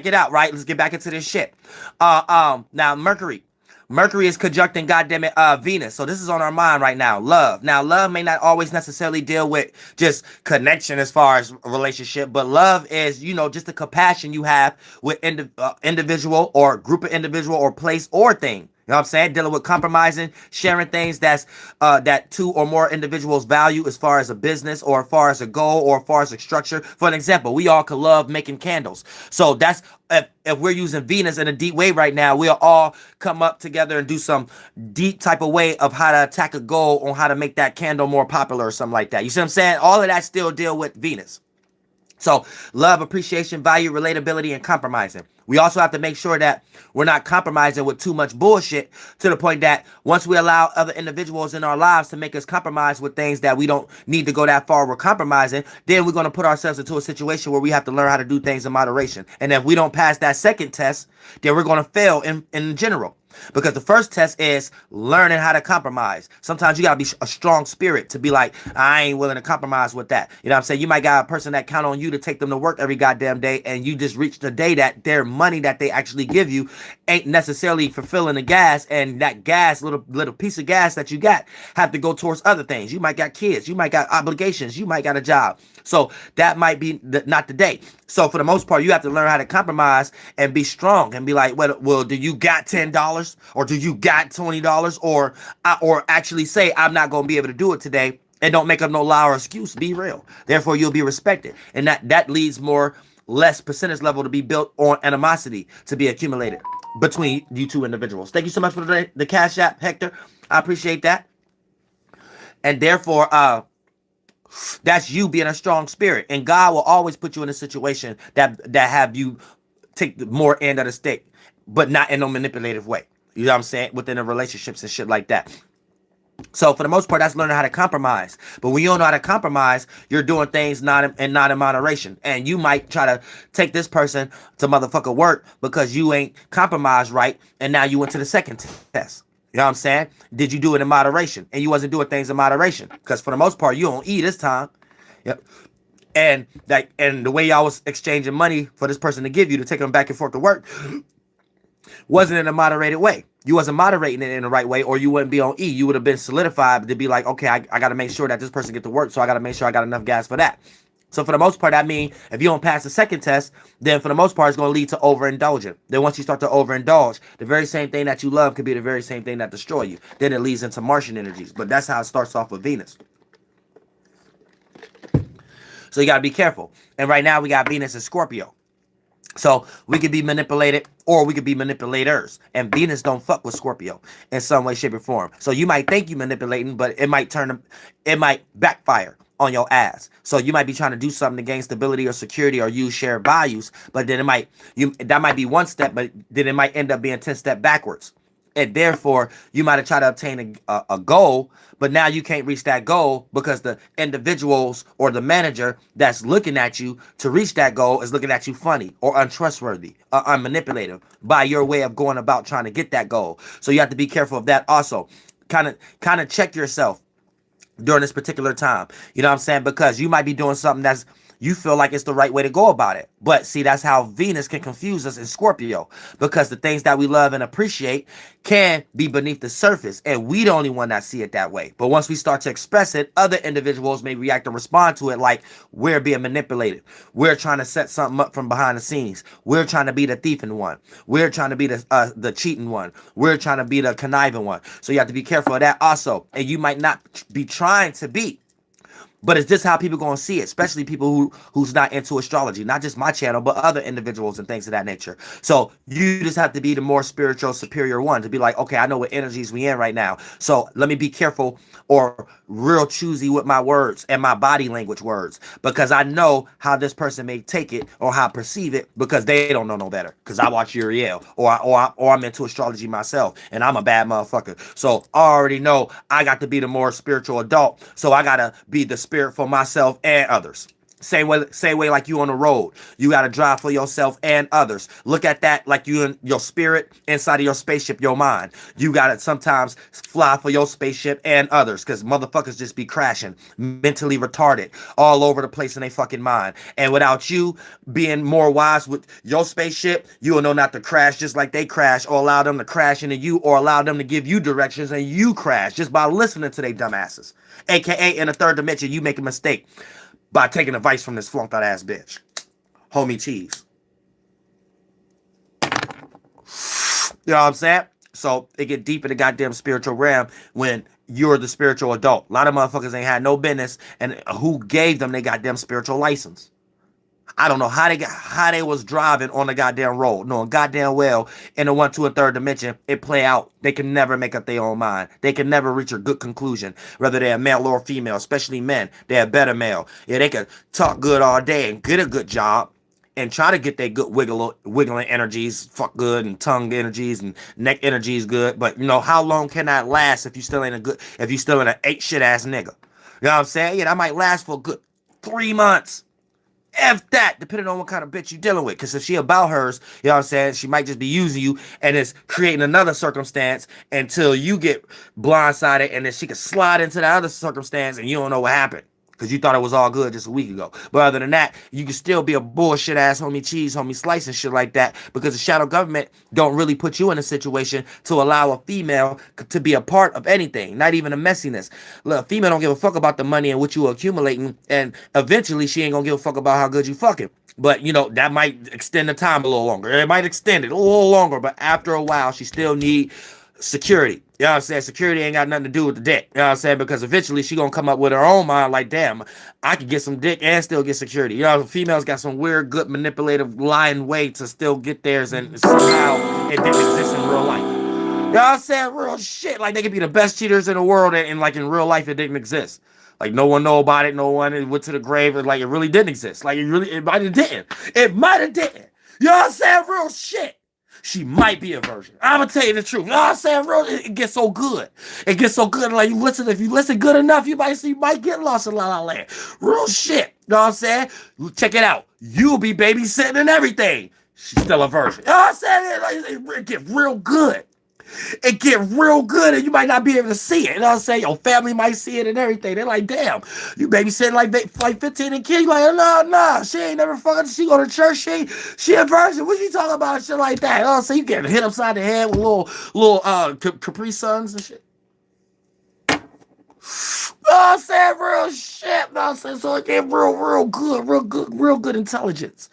it out, right? Let's get back into this shit. Now Mercury. Mercury is conjuncting, goddamn it, Venus. So this is on our mind right now. Love. Now, love may not always necessarily deal with just connection as far as a relationship, but love is, just the compassion you have with individual or group of individual or place or thing. You know what I'm saying? Dealing with compromising, sharing things that two or more individuals value as far as a business or as far as a goal or as far as a structure. For an example, we all could love making candles. So that's if we're using Venus in a deep way right now, we'll all come up together and do some deep type of way of how to attack a goal on how to make that candle more popular or something like that. You see what I'm saying? All of that still deal with Venus. So love, appreciation, value, relatability, and compromising. We also have to make sure that we're not compromising with too much bullshit to the point that once we allow other individuals in our lives to make us compromise with things that we don't need to go that far, we're compromising, then we're going to put ourselves into a situation where we have to learn how to do things in moderation. And if we don't pass that second test, then we're going to fail in general. Because the first test is learning how to compromise. Sometimes you got to be a strong spirit to be like, I ain't willing to compromise with that. You know what I'm saying? You might got a person that count on you to take them to work every goddamn day, and you just reach the day that their money that they actually give you ain't necessarily fulfilling the gas, and that gas, little piece of gas that you got, have to go towards other things. You might got kids. You might got obligations. You might got a job. So that might be not the day. So for the most part, you have to learn how to compromise and be strong and be like, well, do you got $10 or do you got $20 or actually say I'm not going to be able to do it today, and don't make up no lie or excuse. Be real. Therefore, you'll be respected, and that leads less percentage level to be built on animosity to be accumulated between you two individuals. Thank you so much for the Cash App, Hector. I appreciate that. And therefore, that's you being a strong spirit, and God will always put you in a situation that have you take the more end of the stick, but not in no manipulative way. You know what I'm saying? Within the relationships and shit like that. So for the most part, that's learning how to compromise. But when you don't know how to compromise, you're doing things not in moderation. And you might try to take this person to motherfucker work because you ain't compromised right, and now you went to the second test. You know what I'm saying? Did you do it in moderation? And you wasn't doing things in moderation. Because for the most part, you don't eat this time. Yep. And the way y'all was exchanging money for this person to give you to take them back and forth to work wasn't in a moderated way. You wasn't moderating it in the right way, or you wouldn't be on E. You would have been solidified to be like, okay, I got to make sure that this person get to work, so I got to make sure I got enough gas for that. So for the most part, I mean, if you don't pass the second test, then for the most part, it's going to lead to overindulgence. Then once you start to overindulge, the very same thing that you love could be the very same thing that destroy you. Then it leads into Martian energies. But that's how it starts off with Venus. So you got to be careful. And right now we got Venus and Scorpio. So we could be manipulated or we could be manipulators. And Venus don't fuck with Scorpio in some way, shape, or form. So you might think you manipulating, but it might backfire on your ass. So you might be trying to do something to gain stability or security or use shared values, but then that might be one step, but then it might end up being 10 steps backwards. And therefore, you might have tried to obtain a goal, but now you can't reach that goal because the individuals or the manager that's looking at you to reach that goal is looking at you funny or untrustworthy or unmanipulative by your way of going about trying to get that goal. So you have to be careful of that also. Kind of check yourself during this particular time. You know what I'm saying? Because you might be doing something that's you feel like it's the right way to go about it. But see, that's how Venus can confuse us in Scorpio, because the things that we love and appreciate can be beneath the surface, and we the only one that see it that way. But once we start to express it, other individuals may react and respond to it like we're being manipulated. We're trying to set something up from behind the scenes. We're trying to be the thieving one. We're trying to be the cheating one. We're trying to be the conniving one. So you have to be careful of that also. And you might not be trying to be. But is this how people going to see it? Especially people who's not into astrology. Not just my channel, but other individuals and things of that nature. So you just have to be the more spiritual, superior one to be like, okay, I know what energies we in right now. So let me be careful or real choosy with my words and my body language words. Because I know how this person may take it or how I perceive it, because they don't know no better. Because I watch Uriel or I'm into astrology myself and I'm a bad motherfucker. So I already know I got to be the more spiritual adult. So I got to be the spirit for myself and others. Same way like you on the road. You got to drive for yourself and others. Look at that like you in your spirit inside of your spaceship, your mind. You got to sometimes fly for your spaceship and others because motherfuckers just be crashing, mentally retarded all over the place in their fucking mind. And without you being more wise with your spaceship, you will know not to crash just like they crash or allow them to crash into you or allow them to give you directions and you crash just by listening to their dumbasses. AKA in a third dimension, you make a mistake by taking advice from this flunked out ass bitch. Homie cheese. You know what I'm saying? So it get deep in the goddamn spiritual realm when you're the spiritual adult. A lot of motherfuckers ain't had no business, and who gave them their goddamn spiritual license? I don't know how they was driving on the goddamn road, knowing goddamn well in the 1, 2, and third dimension it play out. They can never make up their own mind. They can never reach a good conclusion, whether they're male or female, especially men. They're better male. Yeah, they can talk good all day and get a good job and try to get their good wiggling energies, fuck good, and tongue energies and neck energies good. But you know, how long can that last if you still ain't an ain't shit ass nigga? You know what I'm saying? Yeah, that might last for a good 3 months. F that, depending on what kind of bitch you dealing with. Because if she about hers, you know what I'm saying, she might just be using you and is creating another circumstance until you get blindsided and then she can slide into the other circumstance and you don't know what happened. Because you thought it was all good just a week ago. But other than that, you can still be a bullshit ass homie cheese, homie slice and shit like that. Because the shadow government don't really put you in a situation to allow a female to be a part of anything. Not even a messiness. Look, a female don't give a fuck about the money and what you are accumulating. And eventually she ain't gonna give a fuck about how good you fucking. But, you know, that might extend the time a little longer. It might extend it a little longer. But after a while, she still need security. You know what I'm saying? Security ain't got nothing to do with the dick. You know what I'm saying? Because eventually she gonna come up with her own mind like, damn, I could get some dick and still get security. You know, females got some weird, good, manipulative, lying way to still get theirs and somehow it didn't exist in real life. You know what I'm saying? Real shit. Like, they could be the best cheaters in the world and like in real life it didn't exist. Like, no one know about it. No one went to the grave. And like, it really didn't exist. Like, it might have didn't. It might have didn't. You know what I'm saying? Real shit. She might be a virgin. I'm gonna tell you the truth. You know what I'm saying, bro? It gets so good. It gets so good. Like, if you listen good enough, you might get lost in La La Land. Real shit. You know what I'm saying? Check it out. You'll be babysitting and everything. She's still a virgin. You know what I'm saying? It get real good. It get real good and you might not be able to see it. You know what I'm saying? Your family might see it and everything. They're like, damn, you babysitting like 15 and kids. You like, nah, she ain't never fucking, she go to church, she a virgin. What you talking about? Shit like that. You know what I'm saying? You get hit upside the head with little Capri Suns and shit. You know what I'm saying? Real shit. You know what I'm saying? So it get real good intelligence.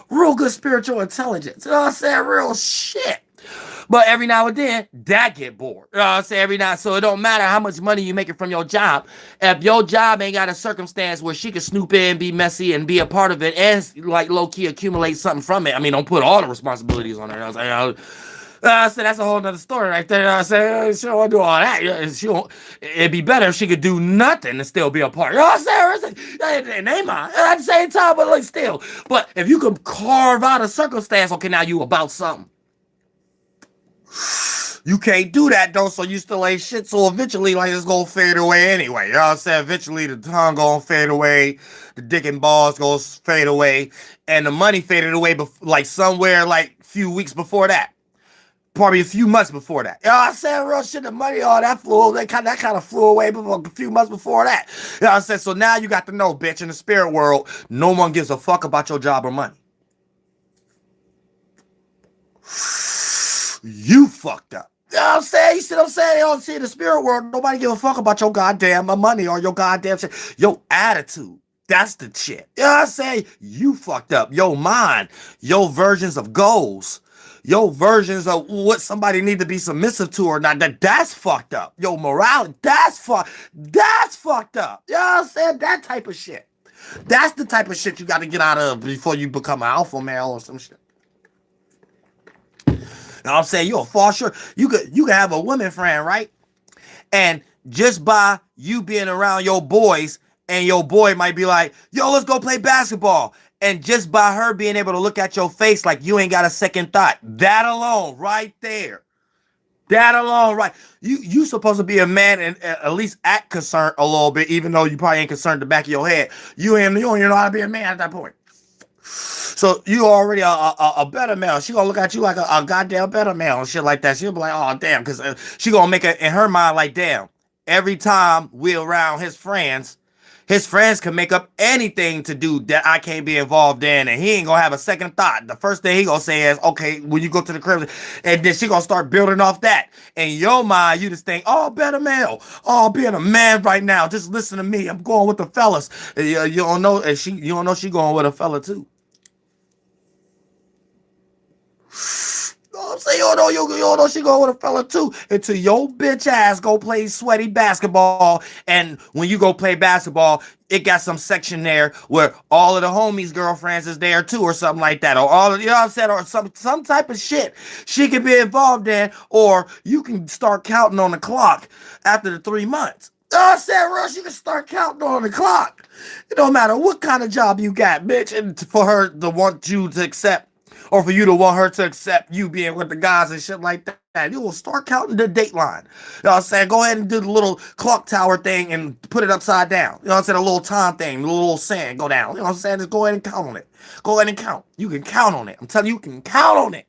Real good spiritual intelligence. You know what I'm saying? Real shit. But every now and then, that get bored. You know what I'm saying? So it don't matter how much money you making from your job. If your job ain't got a circumstance where she can snoop in, be messy, and be a part of it, and like low-key accumulate something from it. I mean, don't put all the responsibilities on her. I was like, I said that's a whole nother story right there. I said she don't want to do all that. It'd be better if she could do nothing and still be a part. You know what I'm saying? And they mind at the same time, but like still. But if you can carve out a circumstance, okay, now you about something. You can't do that though, so you still ain't shit. So eventually, like, it's gonna fade away anyway. You know what I'm saying? Eventually, the tongue gonna fade away, the dick and balls gonna fade away, and the money faded away, like somewhere like a few weeks before that. Probably a few months before that. You know what I'm saying? Real shit, the money, all that flew, that kind of flew away a few months before that. You know what I'm saying? So now you got to know, bitch, in the spirit world, no one gives a fuck about your job or money. You fucked up. You know what I'm saying? You see what I'm saying? You don't see in the spirit world, nobody give a fuck about your goddamn money or your goddamn shit. Your attitude. That's the shit. You know what I'm saying? You fucked up. Your mind, your versions of goals, your versions of what somebody need to be submissive to or not, that's fucked up. Your morality, that's fucked up. You know what I'm saying? That type of shit. That's the type of shit you got to get out of before you become an alpha male or some shit. You know what I'm saying? You'll fall short. You could have a woman friend, right? And just by you being around your boys, and your boy might be like, yo, let's go play basketball. And just by her being able to look at your face like you ain't got a second thought, that alone right there That alone, right? You supposed to be a man and at least act concerned a little bit, even though you probably ain't concerned the back of your head. You don't even know how to be a man at that point. So you already a better male. She gonna look at you like a goddamn better male and shit like that. She'll be like, oh damn, because she gonna make it in her mind like, damn. Every time we around his friends can make up anything to do that I can't be involved in, and he ain't gonna have a second thought. The first thing he gonna say is, okay, when you go to the crib, and then she gonna start building off that. In your mind, you just think, oh, better male, oh, being a man right now. Just listen to me. I'm going with the fellas. And you don't know, and you don't know she going with a fella too. You know what I'm saying? You don't know she going with a fella too until your bitch ass go play sweaty basketball. And when you go play basketball, it got some section there where all of the homies' girlfriends is there too, or something like that, or all of, you know what I'm saying, or some type of shit she could be involved in, or you can start counting on the clock after the 3 months. I said, Russ, you can start counting on the clock. It don't matter what kind of job you got, bitch, and for her to want you to accept, or for you to want her to accept you being with the guys and shit like that. You will start counting the dateline. You know what I'm saying? Go ahead and do the little clock tower thing and put it upside down. You know what I'm saying? A little time thing, a little sand go down. You know what I'm saying? Just go ahead and count on it. Go ahead and count. You can count on it. I'm telling you, you can count on it.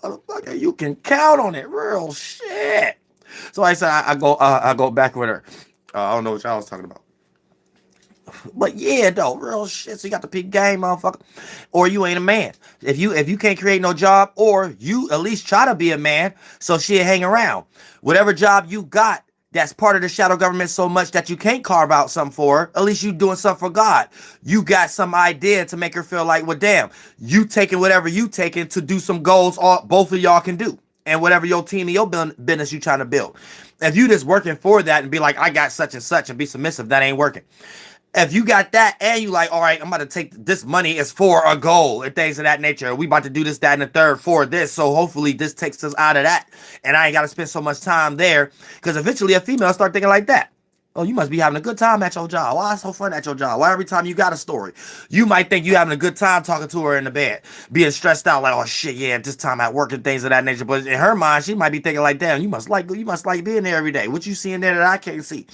Motherfucker, you can count on it. Real shit. So I said, I go back with her. I don't know what y'all was talking about. But yeah, though, real shit. So you got to pick game, motherfucker. Or you ain't a man. If you can't create no job, or you at least try to be a man, so she'll hang around. Whatever job you got that's part of the shadow government so much that you can't carve out something for her, at least you doing something for God. You got some idea to make her feel like, well, damn, you taking whatever you taking to do some goals all both of y'all can do. And whatever your team and your business you trying to build. If you just working for that and be like, I got such and such and be submissive, that ain't working. If you got that and you like, all right, I'm about to take this money is for a goal and things of that nature. We about to do this, that, and the third for this. So hopefully this takes us out of that. And I ain't got to spend so much time there. Because eventually a female start thinking like that. Oh, you must be having a good time at your job. Why it's so fun at your job? Why every time you got a story? You might think you having a good time talking to her in the bed. Being stressed out like, oh shit, yeah, this time at work and things of that nature. But in her mind, she might be thinking like, damn, you must like being there every day. What you see in there that I can't see?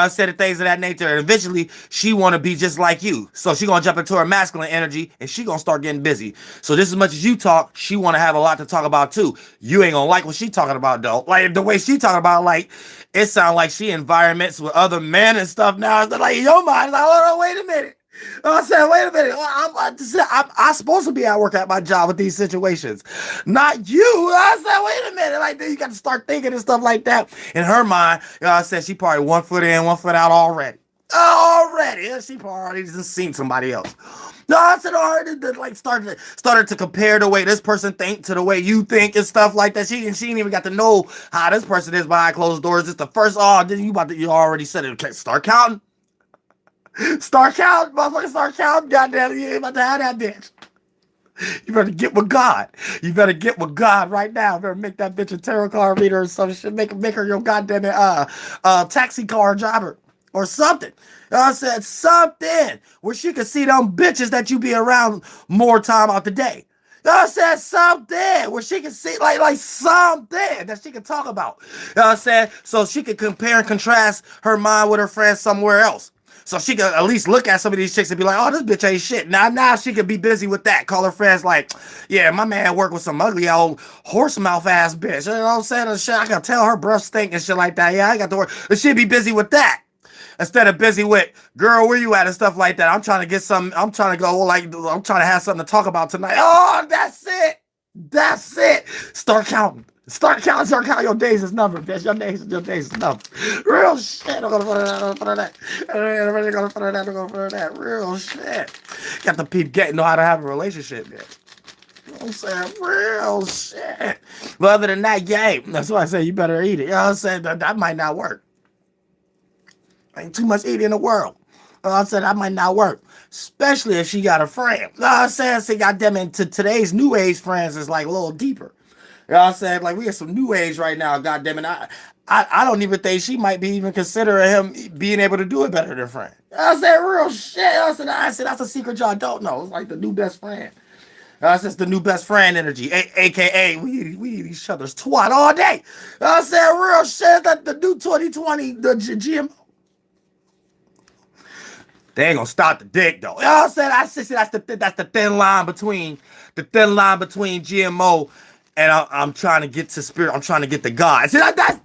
Said the things of that nature, and eventually she want to be just like you. So she gonna jump into her masculine energy, and she gonna start getting busy. So just as much as you talk, she want to have a lot to talk about too. You ain't gonna like what she talking about though. Like the way she talking about, like it sound like she environments with other men and stuff now. It's like in your mind, like, hold on, wait a minute. I said, wait a minute. I'm supposed to be at work at my job with these situations, not you. I said, wait a minute. Like, then you got to start thinking and stuff like that. In her mind, you know, I said she probably 1 foot in, 1 foot out already. She probably just seen somebody else. No, I said, like started to compare the way this person think to the way you think and stuff like that. She ain't even got to know how this person is behind closed doors. It's the first. You already said it. Okay, start counting. Start counting, motherfucker. Start counting. Goddamn, you ain't about to have that bitch. You better get with God. You better get with God right now. You better make that bitch a tarot card reader or some shit. Make her your goddamn taxi car driver or something. I said something where she could see them bitches that you be around more time out the day. I said something where she can see like something that she can talk about. I said so she could compare and contrast her mind with her friends somewhere else. So she could at least look at some of these chicks and be like, oh, this bitch ain't shit. Now she could be busy with that. Call her friends like, yeah, my man worked with some ugly old horse mouth ass bitch. You know what I'm saying? And shit, I can tell her breath stink and shit like that. Yeah, I got to work. But she'd be busy with that. Instead of busy with, girl, where you at and stuff like that. I'm trying to get some, I'm trying to go, like, I'm trying to have something to talk about tonight. Oh, that's it. That's it. Start counting. Start counting your days as number, bitch. Your days is number. Real shit. I'm gonna put it that. I'm gonna put it that. Real shit. Got the peep getting know how to have a relationship, bitch. You know what I'm saying? Real shit. But other than that, yay. That's why I say you better eat it. You know what I'm saying? That might not work. Ain't too much eating in the world. I said that might not work. Especially if she got a friend. You know what I'm saying? See, goddamn, into today's new age friends is like a little deeper. You know what I'm saying? Like, we got some new age right now, goddamn it. I don't even think she might be even considering him being able to do it better than friend. I said, real shit. I said, that's a secret y'all don't know. It's like the new best friend. That's just the new best friend energy, aka we eat each other's twat all day. I said real shit. That the new 2020, the GMO. They ain't gonna stop the dick though. You know what I'm saying? That's the thin line between GMO and I'm trying to get to spirit. I'm trying to get to God. See, that.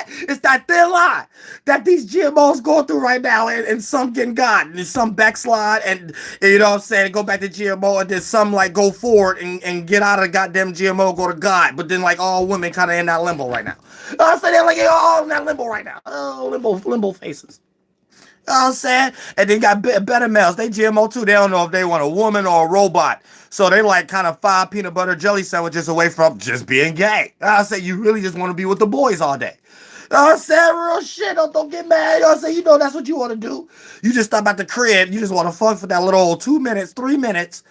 It's that thin line that these GMOs going through right now, and some getting God, and some backslide, and you know what I'm saying, go back to GMO, and then some like go forward and get out of the goddamn GMO, go to God. But then like all women kind of in that limbo right now. You know what I'm saying? They're like all in that limbo right now. Oh, limbo faces. You know what I'm saying? And they got better males. They GMO too. They don't know if they want a woman or a robot. So they like kind of 5 peanut butter jelly sandwiches away from just being gay. You know what I'm saying? You really just want to be with the boys all day. You know what I'm saying? Real shit. Don't get mad. You know what I'm saying? You know that's what you want to do. You just stop at the crib. You just want to fuck for that little old 2 minutes, 3 minutes,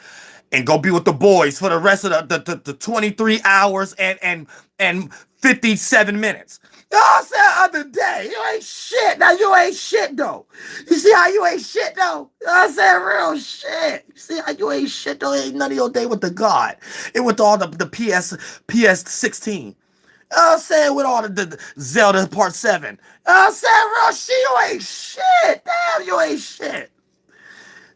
and go be with the boys for the rest of the 23 hours and 57 minutes. You know what I'm saying? Other day. You ain't shit. Now you ain't shit though. You see how you ain't shit though? You know what I'm saying? Real shit. You see how you ain't shit though? Ain't none of your day with the God. It with all the PS 16. You know what I'm saying? With all the Zelda Part 7. You know what I'm saying? Real shit. You ain't shit. Damn, you ain't shit.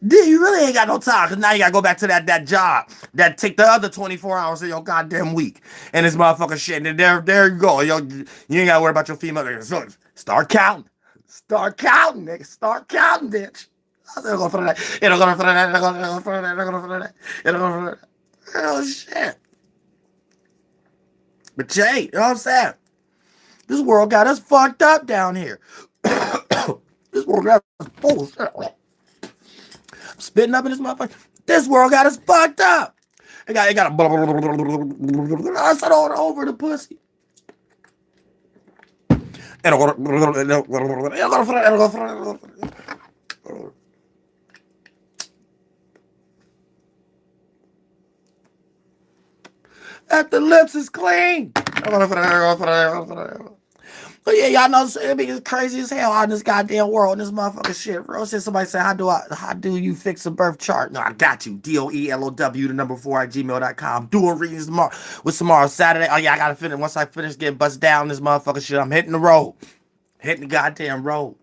Dude, you really ain't got no time, because now you gotta go back to that job that take the other 24 hours of your goddamn week and this motherfucker shit. And then there you go. You ain't gotta worry about your female. So start counting. Start counting, nigga. Start counting, bitch. Oh shit. But Jay, you know what I'm saying? This world got us fucked up down here. This world got us full of shit. Spitting up in this motherfucker. This world got us fucked up. It got a I said over the pussy. That the lips is clean. But yeah, y'all know it be crazy as hell out in this goddamn world, in this motherfucking shit. Bro, since somebody said, how do you fix a birth chart? No, I got you. DOELOW, the number 4 at gmail.com. Doing readings tomorrow with tomorrow Saturday. Oh yeah, I gotta finish. Once I finish getting busted down this motherfucking shit, I'm hitting the road. Hitting the goddamn road.